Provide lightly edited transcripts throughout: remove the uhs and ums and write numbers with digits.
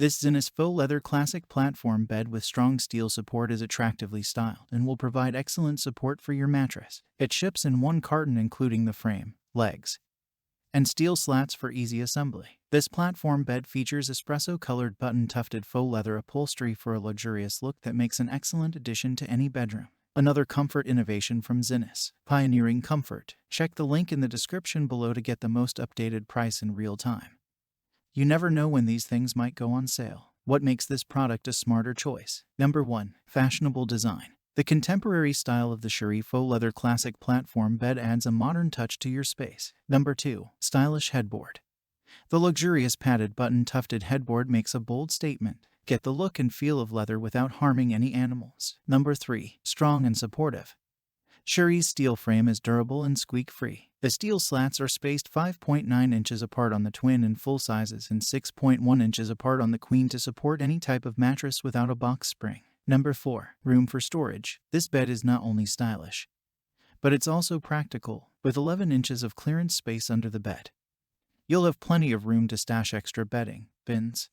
This Zinus faux leather classic platform bed with strong steel support is attractively styled and will provide excellent support for your mattress. It ships in one carton including the frame, legs, and steel slats for easy assembly. This platform bed features espresso-colored button tufted faux leather upholstery for a luxurious look that makes an excellent addition to any bedroom. Another comfort innovation from Zinus, pioneering comfort. Check the link in the description below to get the most updated price in real time. You never know when these things might go on sale. What makes this product a smarter choice? Number 1. Fashionable design. The contemporary style of the Cherie Faux leather classic platform bed adds a modern touch to your space. Number 2. Stylish headboard. The luxurious padded button tufted headboard makes a bold statement. Get the look and feel of leather without harming any animals. Number 3. Strong and supportive. Cherie's steel frame is durable and squeak-free. The steel slats are spaced 5.9 inches apart on the twin and full sizes and 6.1 inches apart on the queen to support any type of mattress without a box spring. Number 4. Room for storage. This bed is not only stylish, but it's also practical, with 11 inches of clearance space under the bed. You'll have plenty of room to stash extra bedding, bins,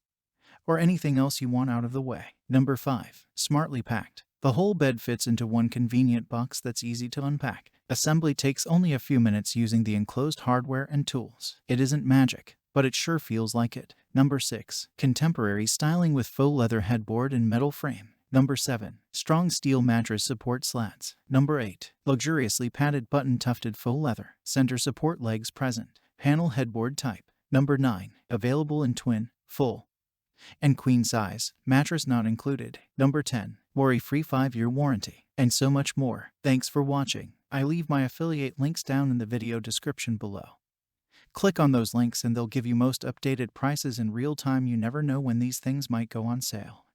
or anything else you want out of the way. Number 5. Smartly packed. The whole bed fits into one convenient box that's easy to unpack. Assembly takes only a few minutes using the enclosed hardware and tools. It isn't magic, but it sure feels like it. Number 6. Contemporary styling with faux leather headboard and metal frame. Number 7. Strong steel mattress support slats. Number 8. Luxuriously padded button tufted faux leather. Center support legs present. Panel headboard type. Number 9. Available in twin, full, and queen size. Mattress not included. Number 10. Worry-free 5-year warranty. And so much more. Thanks for watching. I leave my affiliate links down in the video description below. Click on those links and they'll give you most updated prices in real time. You never know when these things might go on sale.